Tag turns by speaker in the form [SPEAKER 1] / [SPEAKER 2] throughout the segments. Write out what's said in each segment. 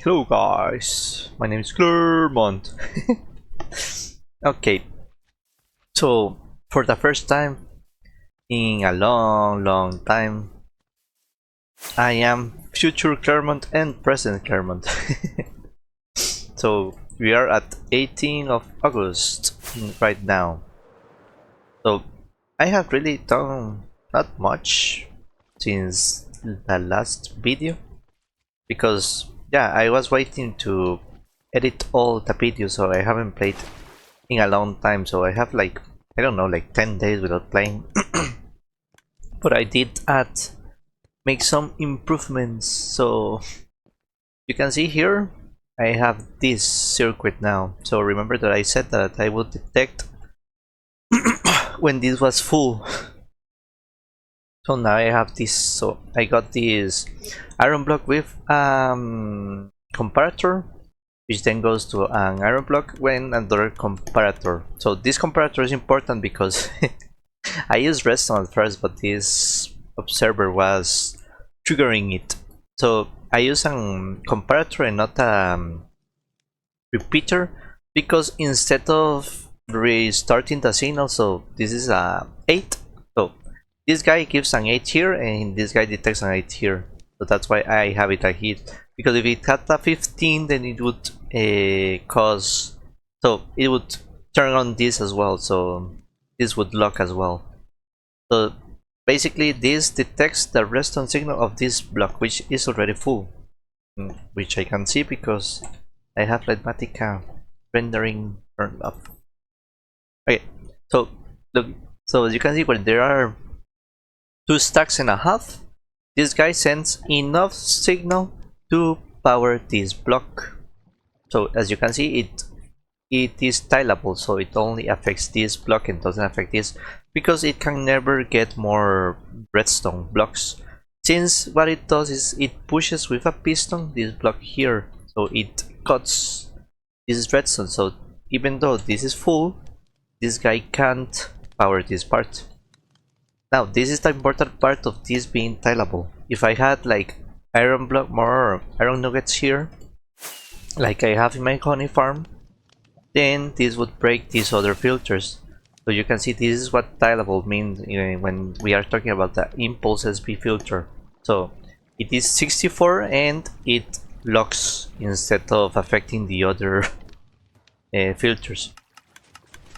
[SPEAKER 1] Hello guys, my name is Clermont. Okay, so for the first time in a long time, I am future Clermont and present Clermont. So we are at 18th of August right now. So I have really done not much since the last video because yeah, I was waiting to edit all the videos, so I haven't played in a long time, so I have like, I don't know, like 10 days without playing. But I did make some improvements. So you can see here I have this circuit now. So remember that I said that I would detect when this was full. So now I have this. So I got this iron block with comparator, which then goes to an iron block when another comparator. So this comparator is important because I used redstone at first, but this observer was triggering it. So I use a comparator and not a repeater, because instead of restarting the signal, so this is a 8, so this guy gives an 8 here and this guy detects an 8 here. So that's why I have it a hit, because if it had a 15 then it would cause, so it would turn on this as well, so this would lock as well. So basically this detects the redstone signal of this block, which is already full, which I can see because I have Litmatica rendering turned up. Okay, so look, so as you can see, where there are 2 stacks and a half, this guy sends enough signal to power this block. So as you can see, it is tileable, so it only affects this block and doesn't affect this, because it can never get more redstone blocks, since what it does is it pushes with a piston this block here, so it cuts this redstone. So even though this is full, this guy can't power this part. Now this is the important part of this being tileable. If I had like iron block, more iron nuggets here, like I have in my honey farm, then this would break these other filters. So you can see this is what tileable means when we are talking about the impulse SB filter. So it is 64 and it locks instead of affecting the other filters.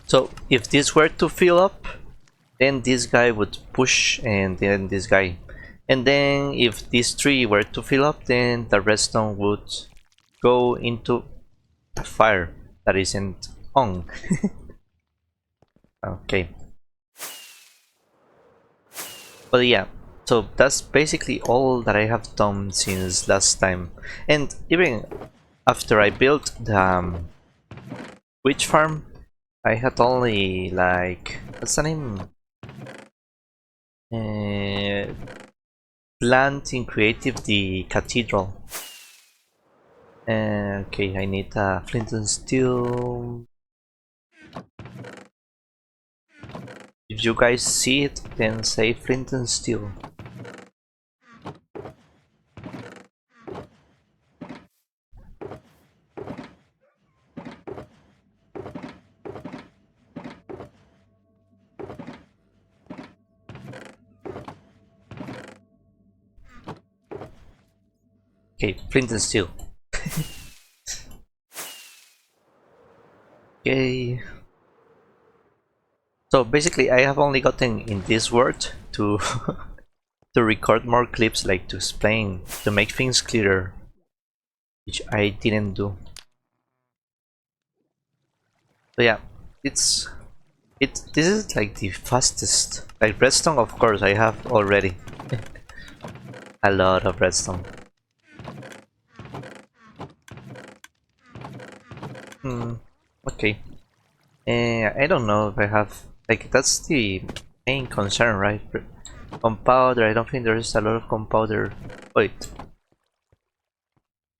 [SPEAKER 1] So if this were to fill up, then this guy would push, and then this guy. And then if this tree were to fill up, then the redstone would go into a fire that isn't on. Okay. But yeah, so that's basically all that I have done since last time. And even after I built the witch farm, I had only like, what's the name? Plant in creative the cathedral. Okay, I need a flint and steel. If you guys see it, then say flint and steel. Okay, flint and steel. Okay. So basically I have only gotten in this word to to record more clips, like to explain, to make things clearer, which I didn't do. So yeah, this is like the fastest. Like redstone, of course I have already a lot of redstone. Okay. I don't know if I have, like, that's the main concern, right? Gunpowder, I don't think there's a lot of gunpowder. Wait,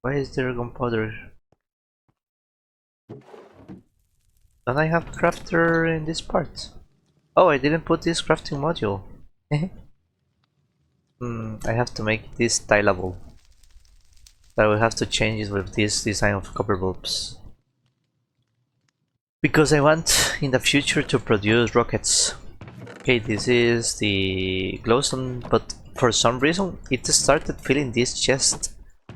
[SPEAKER 1] why is there gunpowder? Don't I have crafter in this part? Oh, I didn't put this crafting module. I have to make this tileable. I will have to change it with this design of copper bulbs. Because I want in the future to produce rockets. Okay, this is the glowstone, but for some reason it started filling this chest.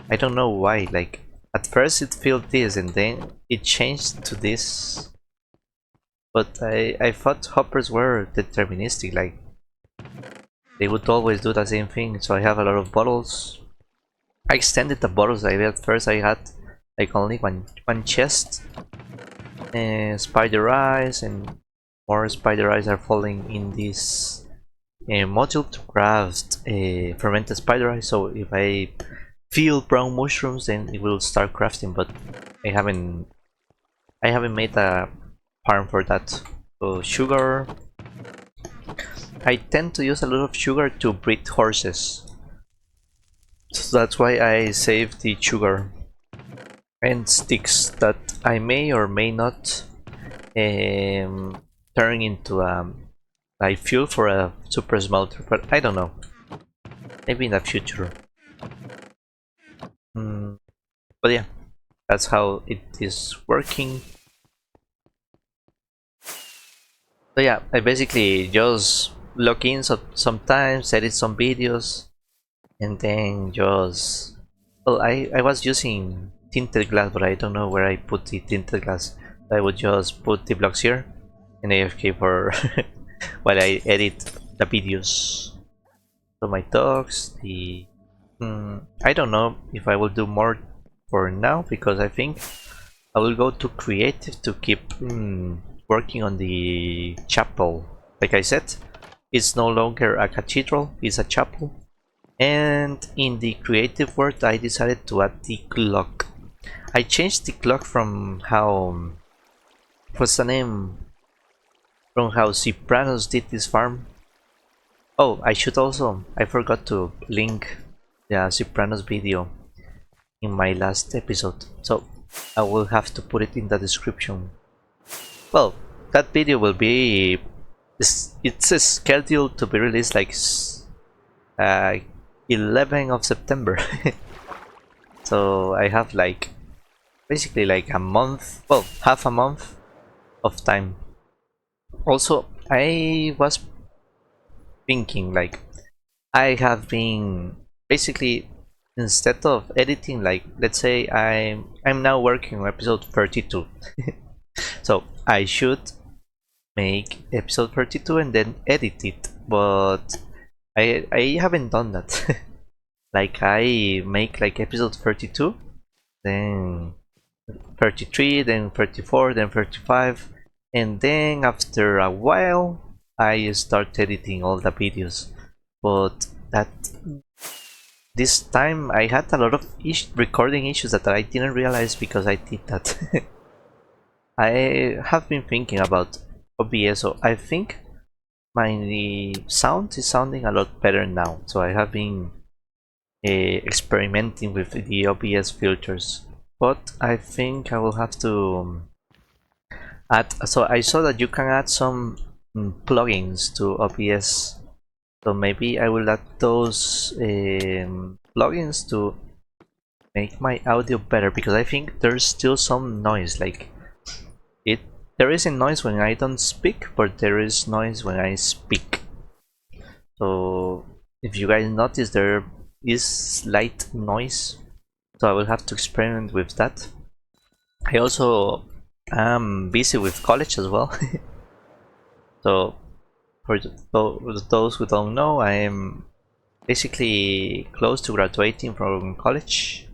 [SPEAKER 1] I don't know why, like at first it filled this and then it changed to this. But I thought hoppers were deterministic, like they would always do the same thing, so I have a lot of bottles. I extended the bottles I had. First I had like only one chest, and spider eyes, and more spider eyes are falling in this module to craft fermented spider eyes. So if I feel brown mushrooms, then it will start crafting. But I haven't made a farm for that. So sugar. I tend to use a lot of sugar to breed horses. So that's why I save the sugar and sticks that I may or may not turn into like fuel for a super smelter, but I don't know. Maybe in the future. But yeah, that's how it is working. So yeah, I basically just log in sometimes, edit some videos, and then just... Well, I was using tinted glass, but I don't know where I put the tinted glass. I would just put the blocks here and AFK for while I edit the videos. So my dogs, the... I don't know if I will do more for now, because I think I will go to creative to keep working on the chapel. Like I said, it's no longer a cathedral, it's a chapel. And in the creative world I decided to add the clock. I changed the clock from how... what's the name? From how Sopranos did this farm. Oh, I should also... I forgot to link the Sopranos video in my last episode, so I will have to put it in the description. Well, that video will be... it's scheduled to be released like 11th of September. So I have like basically like a month, well, half a month of time. Also, I was thinking like I have been basically, instead of editing, like let's say I'm now working on episode 32. So I should make episode 32 and then edit it, but I haven't done that. Like I make like episode 32, then 33, then 34, then 35, and then after a while I start editing all the videos. But that this time I had a lot of recording issues that I didn't realize because I did that. I have been thinking about OBS, so I think my sound is sounding a lot better now. So I have been experimenting with the OBS filters, but I think I will have to add... So I saw that you can add some plugins to OBS, so maybe I will add those plugins to make my audio better, because I think there's still some noise. Like there isn't noise when I don't speak, but there is noise when I speak. So if you guys notice, there is slight noise, so I will have to experiment with that. I also am busy with college as well. So for those who don't know, I am basically close to graduating from college,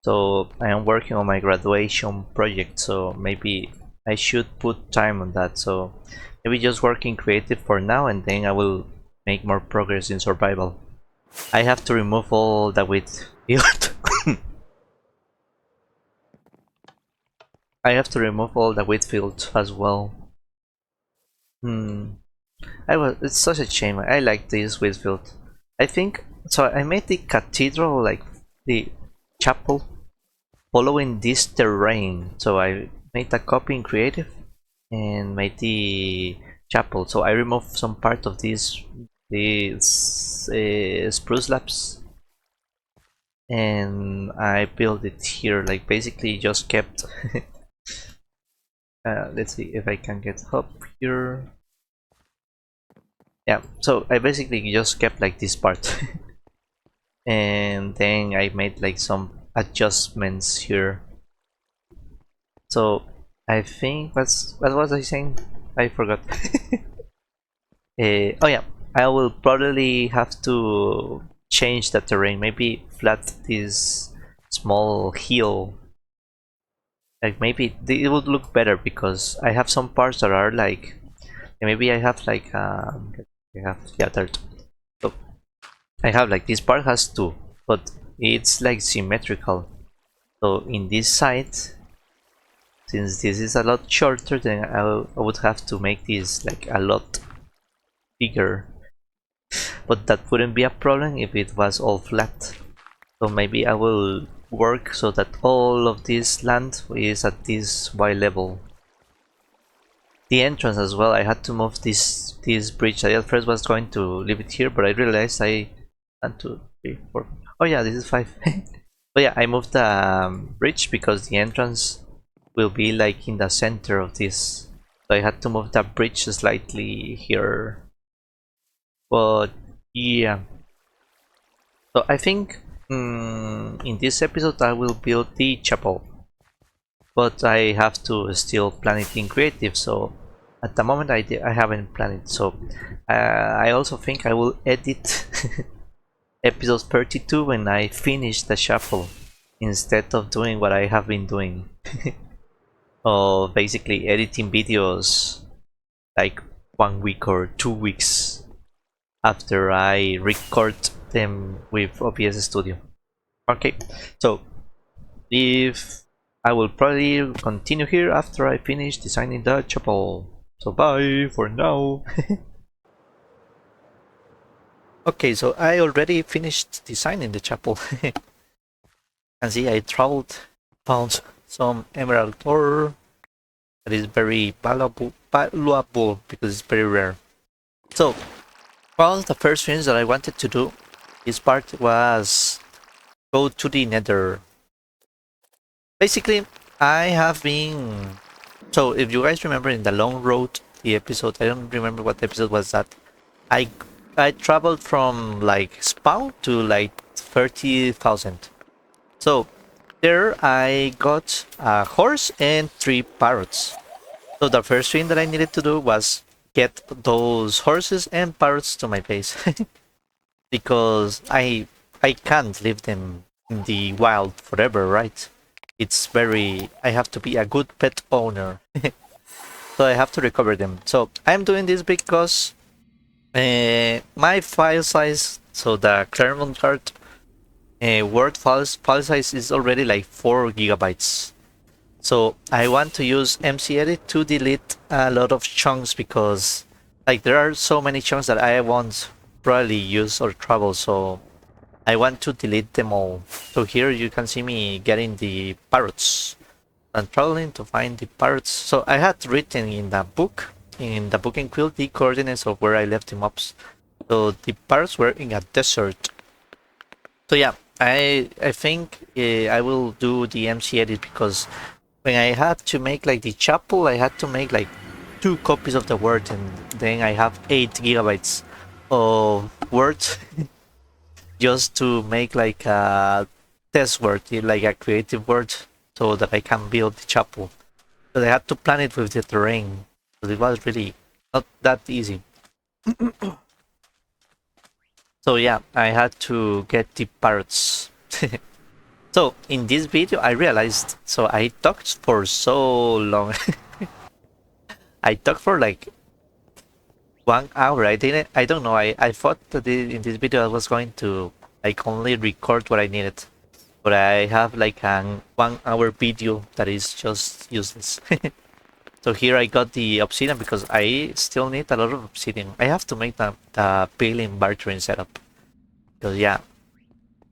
[SPEAKER 1] so I am working on my graduation project, so maybe I should put time on that. So maybe just working creative for now, and then I will make more progress in survival. I have to remove all the wheat field. I have to remove all the wheat field as well. It's such a shame. I like this wheat field. I think so. I made the cathedral, like the chapel, following this terrain. So I made a copy in creative and made the chapel. So I removed some part of these spruce slabs and I built it here, like basically just kept let's see if I can get up here. Yeah, so I basically just kept like this part and then I made like some adjustments here. So I think what was I saying? I forgot. Oh yeah, I will probably have to change the terrain. Maybe flat this small hill. Like maybe it would look better because I have some parts that are like maybe I have like I have yeah there. So I have like this part has two, but it's like symmetrical. So in this side, since this is a lot shorter, then I would have to make this like a lot bigger. But that wouldn't be a problem if it was all flat. So maybe I will work so that all of this land is at this Y level. The entrance as well, I had to move this bridge. I at first was going to leave it here, but I realized I 1, 2, 3, 4. Oh yeah, this is 5. But yeah, I moved the bridge because the entrance will be like in the center of this. So I had to move the bridge slightly here. But yeah, so I think in this episode I will build the chapel, but I have to still plan it in creative. So at the moment I haven't planned it. So I also think I will edit episode 32 when I finish the chapel instead of doing what I have been doing. Or basically editing videos like 1 week or 2 weeks after I record them with OBS Studio. Okay, so if I will probably continue here after I finish designing the chapel. So bye for now. Okay, so I already finished designing the chapel. And see, I traveled, found some emerald ore that is very valuable because it's very rare. So, well, the first things that I wanted to do this part was go to the nether. Basically, I have been... So, if you guys remember in the long road, the episode, I don't remember what episode was that. I I traveled from like spawn to like 30,000. So, there I got a horse and 3 parrots. So the first thing that I needed to do was get those horses and parrots to my base. Because I can't leave them in the wild forever, right? It's very... I have to be a good pet owner. So I have to recover them. So I'm doing this because my file size, so the Clermontgard word file size is already like 4 gigabytes. So I want to use MCEdit to delete a lot of chunks because like there are so many chunks that I won't probably use or travel, so I want to delete them all. So here you can see me getting the parrots. I'm traveling to find the parrots. So I had written in the book and quill, the coordinates of where I left the mobs. So the parrots were in a desert. So yeah, I think I will do the MCEdit because when I had to make like the chapel, I had to make like 2 copies of the word, and then I have 8 gigabytes of words just to make like a test word, like a creative word, so that I can build the chapel. But I had to plan it with the terrain, so it was really not that easy. So yeah, I had to get the parrots. So in this video I realized, so I talked for so long. I talked for like 1 hour. I don't know. I thought that in this video I was going to like only record what I needed. But I have like an 1 hour video that is just useless. So here I got the obsidian because I still need a lot of obsidian. I have to make the building bartering setup. So yeah.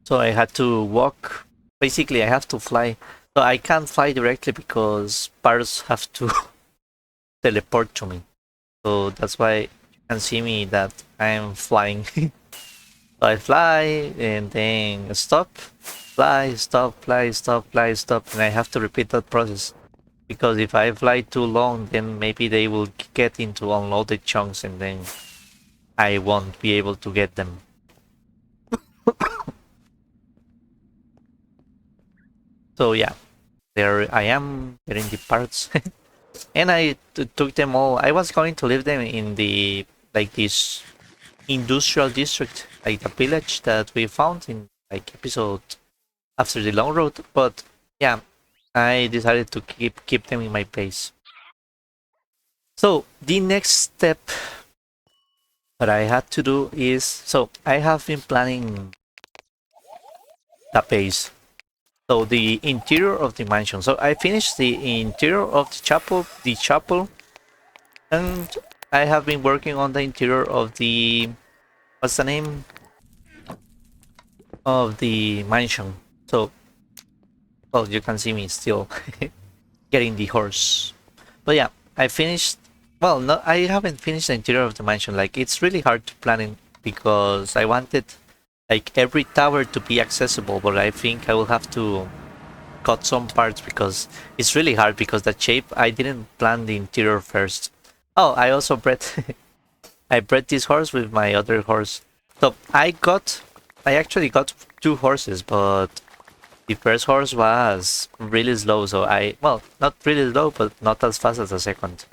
[SPEAKER 1] So I had to walk. Basically I have to fly. So I can't fly directly because parrots have to teleport to me. So that's why you can see me that I'm flying. So I fly and then stop fly, stop, fly, stop, fly, stop, and I have to repeat that process. Because if I fly too long, then maybe they will get into unloaded chunks and then I won't be able to get them. So yeah, there I am getting the parts. And I took them all. I was going to leave them in the, like, this industrial district, like the village that we found in, like, episode after the long road, but yeah, I decided to keep them in my base. So the next step that I had to do is, so I have been planning the base. So the interior of the mansion. So I finished the interior of the chapel, and I have been working on the interior of the, what's the name of the mansion. So, well, you can see me still getting the horse. But yeah, I finished. Well, no, I haven't finished the interior of the mansion. Like, it's really hard to plan it because I wanted, like, every tower to be accessible, but I think I will have to cut some parts because it's really hard because the shape, I didn't plan the interior first. Oh, I also bred I bred this horse with my other horse. So I actually got two horses, but the first horse was really slow, so well, not really slow, but not as fast as the second.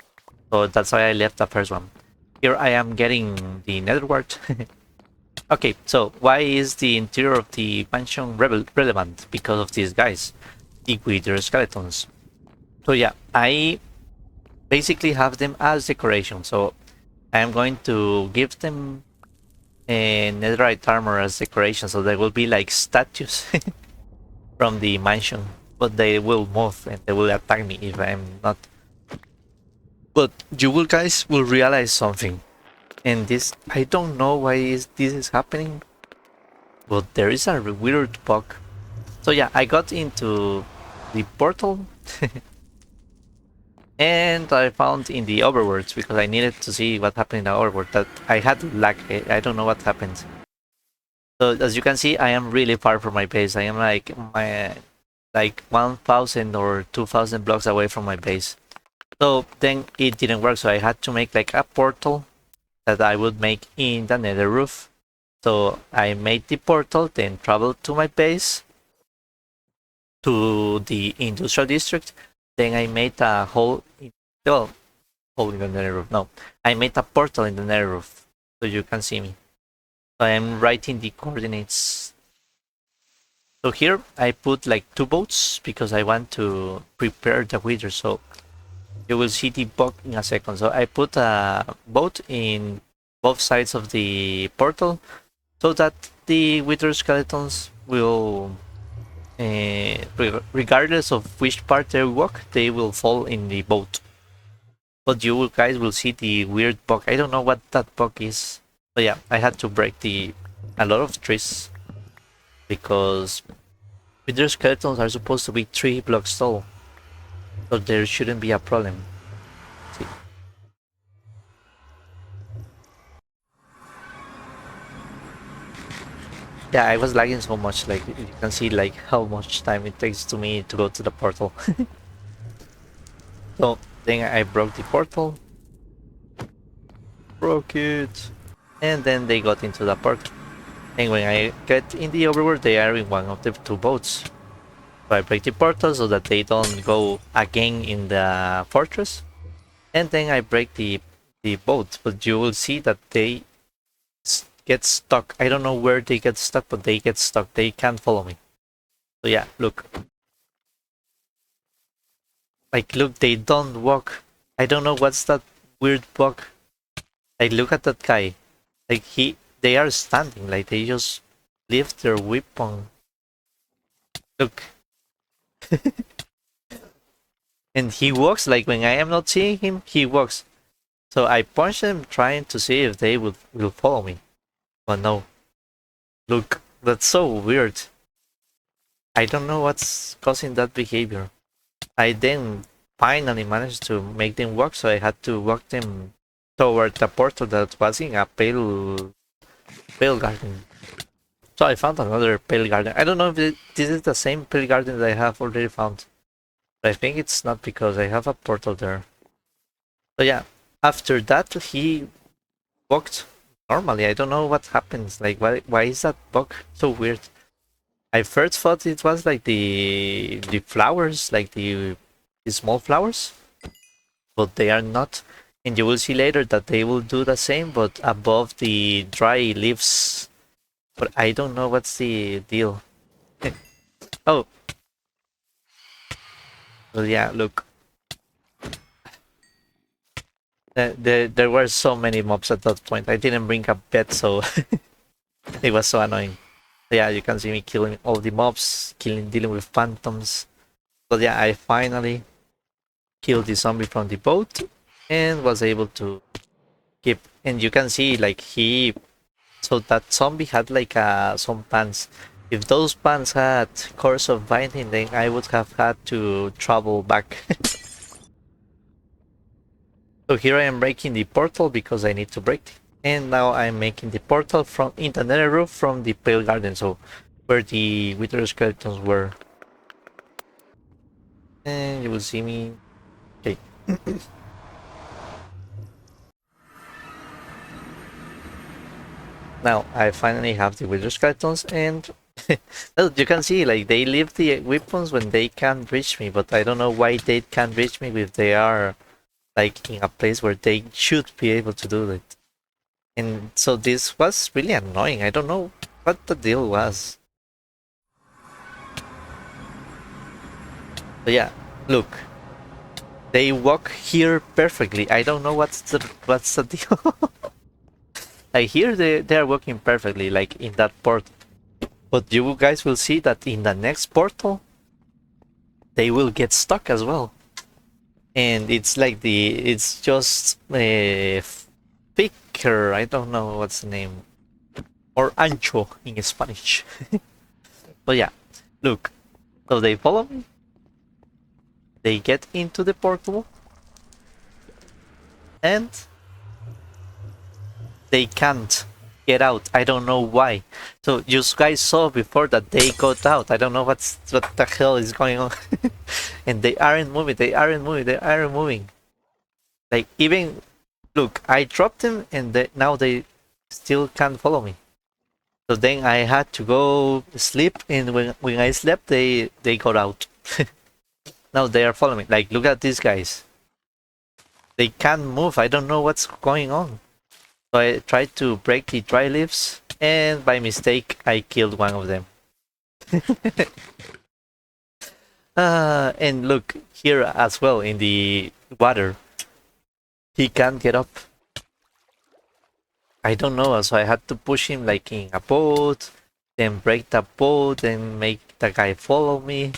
[SPEAKER 1] So that's why I left the first one. Here I am getting the netherwart. Okay, so why is the interior of the mansion relevant? Because of these guys, the wither skeletons. So yeah, I basically have them as decoration. So I am going to give them a netherite armor as decoration, so they will be like statues from the mansion, but they will move and they will attack me if I'm not. But you will guys will realize something, and this, I don't know why this is happening, but there is a weird bug. So yeah, I got into the portal and I found in the overworlds because I needed to see what happened in the overworld that I had lag. I don't know what happened. So as you can see, I am really far from my base. I am like 1,000 or 2,000 blocks away from my base. So then it didn't work. So I had to make like a portal that I would make in the nether roof. So I made the portal, then traveled to my base, to the industrial district. Then I made a hole, well, hole in the nether roof. No, I made a portal in the nether roof, so you can see me. So I am writing the coordinates. So here I put like two boats because I want to prepare the wither. So you will see the bug in a second. So I put a boat in both sides of the portal so that the wither skeletons will, regardless of which part they walk, they will fall in the boat. But you guys will see the weird bug. I don't know what that bug is. But yeah, I had to break a lot of trees because wither skeletons are supposed to be 3 blocks tall, so there shouldn't be a problem. See. Yeah, I was lagging so much, like you can see like how much time it takes to me to go to the portal. So then I broke the portal, broke it, and then they got into the portal. And when I get in the overworld, they are in one of the two boats. So I break the portal so that they don't go again in the fortress. And then I break the boat, but you will see that they get stuck. I don't know where they get stuck, but they get stuck. They can't follow me. So yeah, look. Like, look, they don't walk. I don't know what's that weird bug. Like, look at that guy. Like, they are standing. Like, they just lift their weapon. Look. And he walks, like, when I am not seeing him, he walks. So I punch them trying to see if they will follow me. But no. Look, that's so weird. I don't know what's causing that behavior. I then finally managed to make them walk, so I had to walk them toward the portal that was in a pale garden. So I found another pale garden. I don't know if this is the same pale garden that I have already found. But I think it's not because I have a portal there. So yeah, after that he walked normally. I don't know what happens. Like why is that bug so weird? I first thought it was like the flowers, like the small flowers, but they are not. And you will see later that they will do the same, but above the dry leaves. But I don't know what's the deal. Oh, well, yeah, look. There were so many mobs at that point. I didn't bring a pet, so it was so annoying. Yeah, you can see me killing all the mobs, dealing with phantoms. But yeah, I finally killed the zombie from the boat and was able to keep. And you can see, like, so that zombie had like some pants. If those pants had course of binding, then I would have had to travel back. So here I am breaking the portal because I need to break it. And now I'm making the portal from in the nether roof from the pale garden, so where the wither skeletons were. And you will see me. Okay. Now I finally have the wither skeletons, and well, you can see like they leave the weapons when they can't reach me, but I don't know why they can't reach me if they are like in a place where they should be able to do it. And so this was really annoying. I don't know what the deal was. But yeah, look. They walk here perfectly. I don't know what's the deal. Like here they are walking perfectly, like in that portal. But you guys will see that in the next portal, they will get stuck as well. And it's like it's just thicker. I don't know what's the name, or ancho in Spanish. But yeah, look. So they follow me. They get into the portal, and they can't get out. I don't know why. So you guys saw before that they got out. I don't know what the hell is going on. And they aren't moving. They aren't moving. They aren't moving. Like even look, I dropped them, and now they still can't follow me. So then I had to go sleep, and when I slept, they got out. Now they are following me. Like look at these guys. They can't move. I don't know what's going on. So I tried to break the dry leaves, and by mistake I killed one of them. And look here as well in the water. He can't get up. I don't know, so I had to push him like in a boat, then break the boat, and make the guy follow me.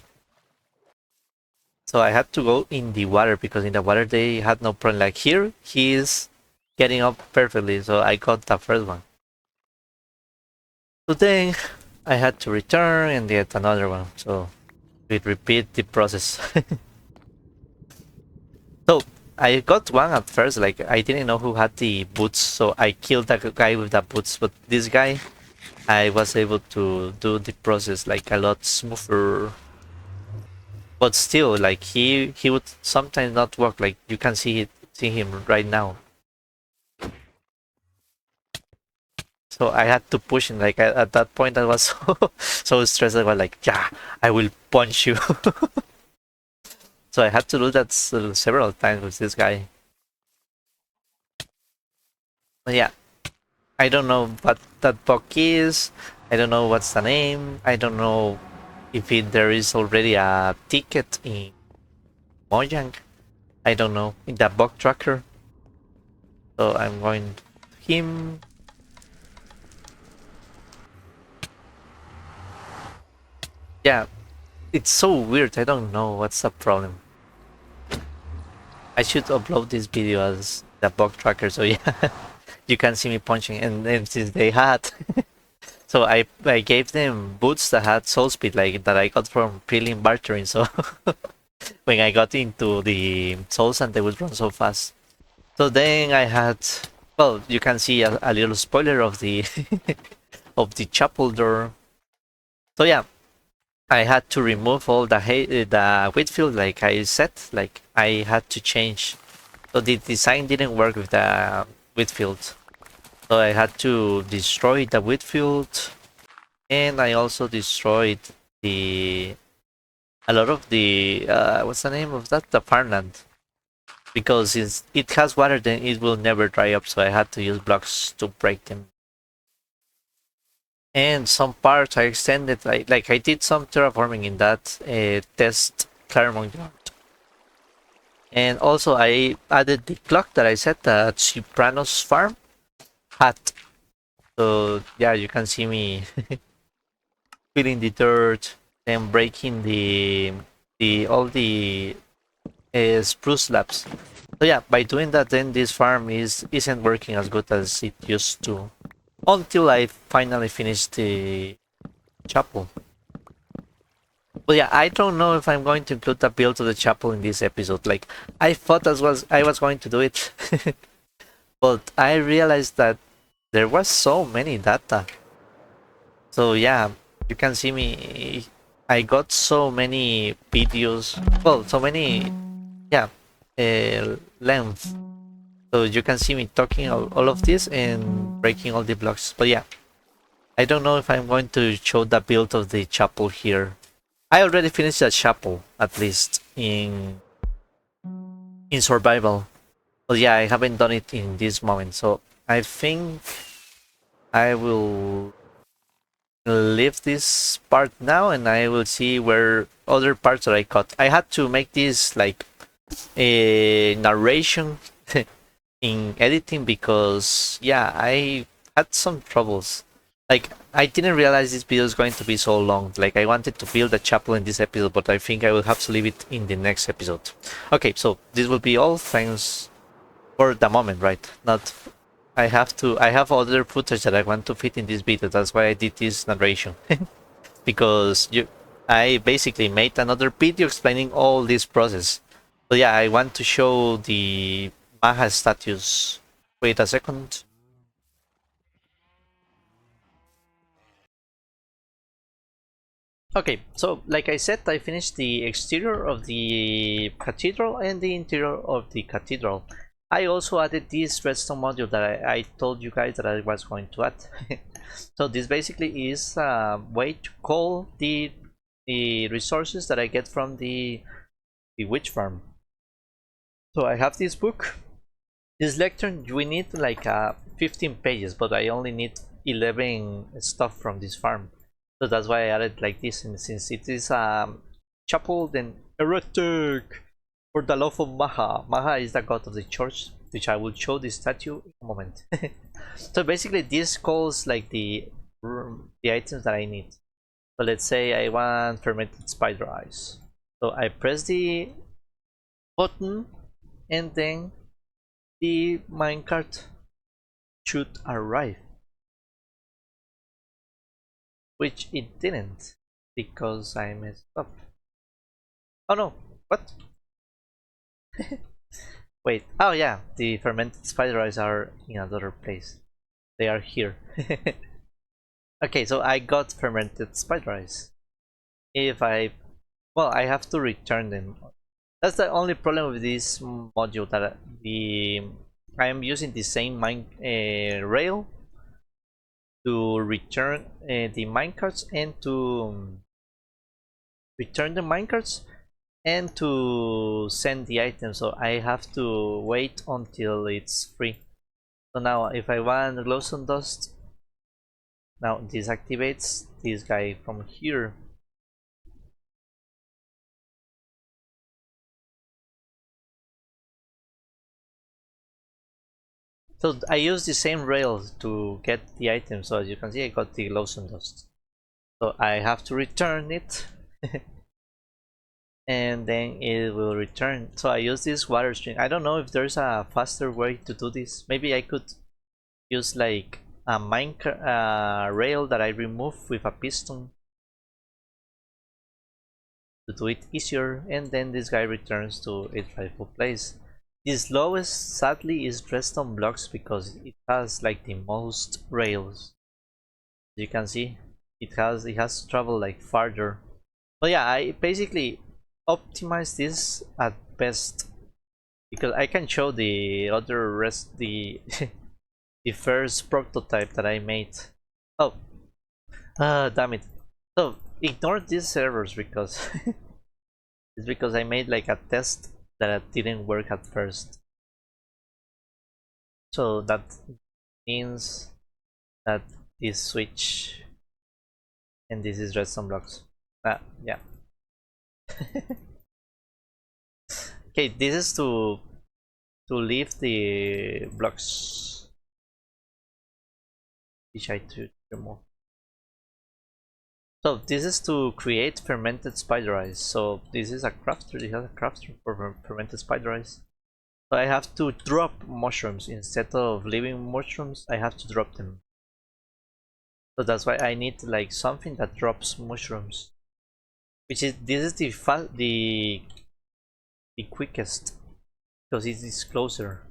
[SPEAKER 1] So I had to go in the water because in the water they had no problem. Like here, he is getting up perfectly, so I got the first one. So then I had to return and get another one. So we repeat the process. So I got one at first, like I didn't know who had the boots, so I killed the guy with the boots, but this guy, I was able to do the process like a lot smoother. But still, like he would sometimes not work, like you can see him right now. So I had to push him, like at that point I was so stressed. I was like, yeah, I will punch you. So I had to do that several times with this guy. But yeah, I don't know what that bug is. I don't know what's the name. I don't know if there is already a ticket in Mojang. I don't know, in the bug tracker. So I'm going to him. Yeah, it's so weird. I don't know what's the problem. I should upload this video as the bug tracker, so yeah, you can see me punching. And since they had, so I gave them boots that had soul speed, like that I got from peeling bartering. So when I got into the souls, and they would run so fast. So then I had, well, you can see a little spoiler of the of the chapel door. So yeah, I had to remove all the wheat field, like I said. Like I had to change. So the design didn't work with the wheat field. So I had to destroy the wheat field, and I also destroyed the a lot of the what's the name of that? The farmland. Because it has water, then it will never dry up. So I had to use blocks to break them. And some parts I extended, like I did some terraforming in that test Clermontgard. And also I added the clock that I said, the Cipranos farm hat. So yeah, you can see me filling the dirt and breaking the all the spruce slabs. So yeah, by doing that, then this farm isn't working as good as it used to, until I finally finished the chapel. But yeah, I don't know if I'm going to include the build of the chapel in this episode. Like, I thought I was going to do it, but I realized that there was so many data. So yeah, you can see me. I got so many videos. Well, so many, yeah, length. So you can see me talking all of this and breaking all the blocks. But yeah, I don't know if I'm going to show the build of the chapel here. I already finished the chapel, at least in survival. But yeah, I haven't done it in this moment. So I think I will leave this part now, and I will see where other parts that I cut. I had to make this like a narration in editing because yeah, I had some troubles. Like I didn't realize this video is going to be so long. Like I wanted to build a chapel in this episode, but I think I will have to leave it in the next episode. Okay, so this will be all. Thanks for the moment, right? Not I have other footage that I want to fit in this video. That's why I did this narration. Because I basically made another video explaining all this process. So yeah, I want to show the Maha status. Wait a second. Okay, so like I said, I finished the exterior of the cathedral and the interior of the cathedral. I also added this redstone module that I told you guys that I was going to add. So this basically is a way to call the resources that I get from the witch farm. So I have this book. This lectern, we need like 15 pages, but I only need 11 stuff from this farm. So that's why I added like this, and since it is chapel, then heretic for the love of Maha. Maha is the god of the church, which I will show the statue in a moment. So basically this calls like the items that I need. So let's say I want fermented spider eyes. So I press the button, and then the minecart should arrive, which it didn't because I messed up. Oh no, what? Wait, oh yeah, the fermented spider eyes are in another place. They are here. Okay, so I got fermented spider eyes. If I, well, I have to return them. That's the only problem with this module, that I am using the same rail to return the minecarts and to return the minecarts and to send the item, so I have to wait until it's free. So now if I want glowstone dust, now this activates this guy from here. So I use the same rail to get the item, so as you can see I got the glowstone dust. So I have to return it and then it will return. So I use this water stream. I don't know if there's a faster way to do this. Maybe I could use like a rail that I remove with a piston to do it easier, and then this guy returns to its rightful place. The slowest sadly is redstone blocks because it has like the most rails. You can see it has to travel like farther. But yeah, I basically optimize this at best because I can show the other rest the the first prototype that I made. Oh, damn it. So ignore these servers because it's because I made like a test that didn't work at first. So that means that this switch and this is redstone blocks. Yeah. Okay, this is to leave the blocks which I to remove. So this is to create fermented spider eyes. So this is a crafter. It has a crafter for fermented spider eyes. So I have to drop mushrooms instead of leaving mushrooms. I have to drop them. So that's why I need like something that drops mushrooms. Which is this is the quickest because it is closer.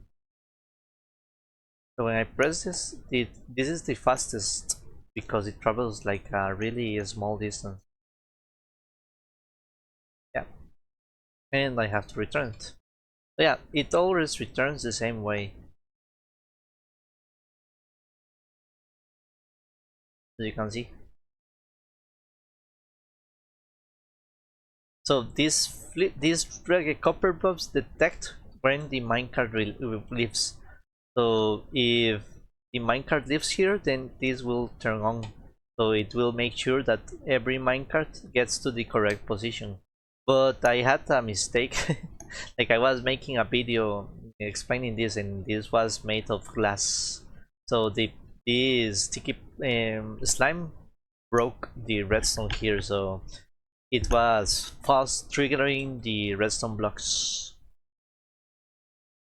[SPEAKER 1] So when I press this, this is the fastest because it travels like a really small distance. Yeah, and I have to return it. But yeah, it always returns the same way. As you can see. So these copper blobs detect when the minecart leaves. So if the minecart lives here, then this will turn on. So it will make sure that every minecart gets to the correct position. But I had a mistake. Like I was making a video explaining this, and this was made of glass. So this sticky slime broke the redstone here, so it was fast triggering the redstone blocks.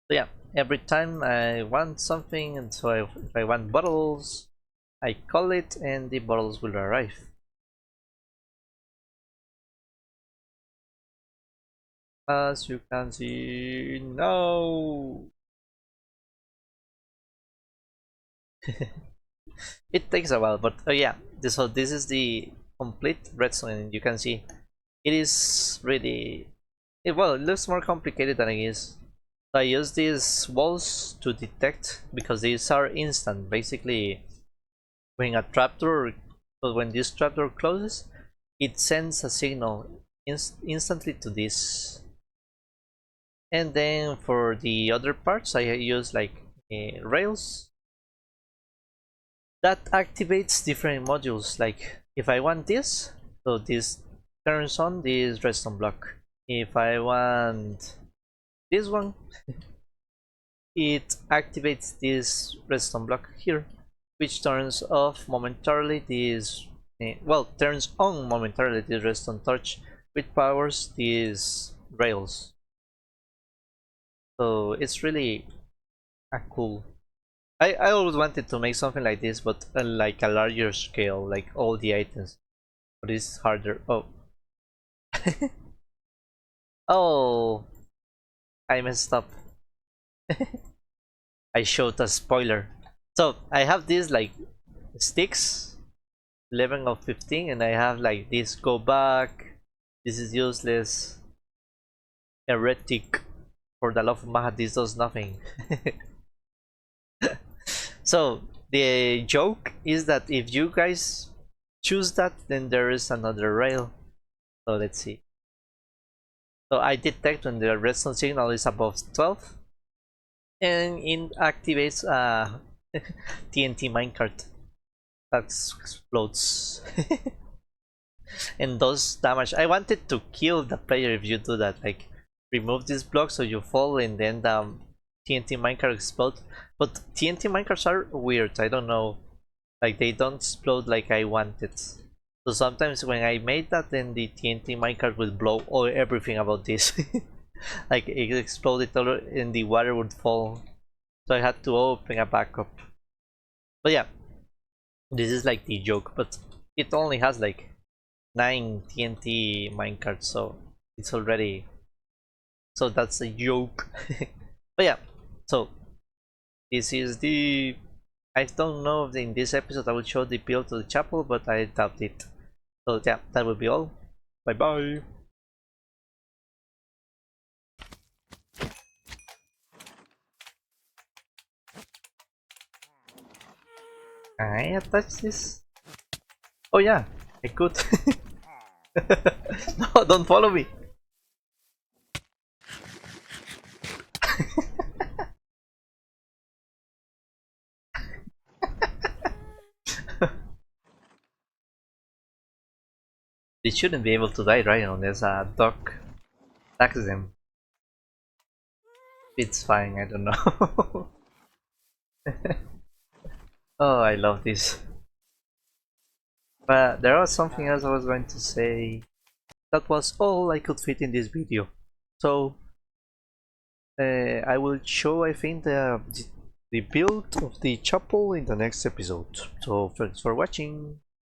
[SPEAKER 1] So yeah, every time I want something, and so if I want bottles, I call it and the bottles will arrive. As you can see, no! It takes a while, but yeah, so this is the complete redstone, and you can see it is really, well, it looks more complicated than it is. I use these walls to detect because these are instant. Basically, when a trapdoor, but when this trapdoor closes, it sends a signal instantly to this. And then for the other parts, I use like rails that activates different modules. Like if I want this, so this turns on this redstone block. If I want this one, it activates this redstone block here, which turns off momentarily this, well, turns on momentarily this redstone torch, which powers these rails. So it's really cool. I always wanted to make something like this, but like a larger scale, like all the items. But it's harder. Oh. Oh, I messed up. I showed a spoiler. So I have these like sticks, 11 of 15, and I have like this go back, this is useless, heretic, for the love of Mahat, this does nothing. So the joke is that if you guys choose that, then there is another rail. So let's see. So I detect when the redstone signal is above 12, and it activates a TNT minecart that explodes and does damage. I wanted to kill the player if you do that, like remove this block so you fall and then the TNT minecart explodes. But TNT minecarts are weird, I don't know, like they don't explode like I wanted. So sometimes when I made that, then the TNT minecart would blow everything about this. Like it exploded and the water would fall. So I had to open a backup. But yeah, this is like the joke, but it only has like 9 TNT minecarts, so it's already, so that's a joke. But yeah, so this is the I don't know if in this episode I will show the build to the chapel, but I doubt it. So yeah, that will be all. Bye bye. Can I attach this? Oh yeah, I could. No, don't follow me. They shouldn't be able to die, right? Unless a dog attacks them. It's fine, I don't know. Oh, I love this. But there was something else I was going to say. That was all I could fit in this video. So I will show, I think, the build of the chapel in the next episode. So thanks for watching.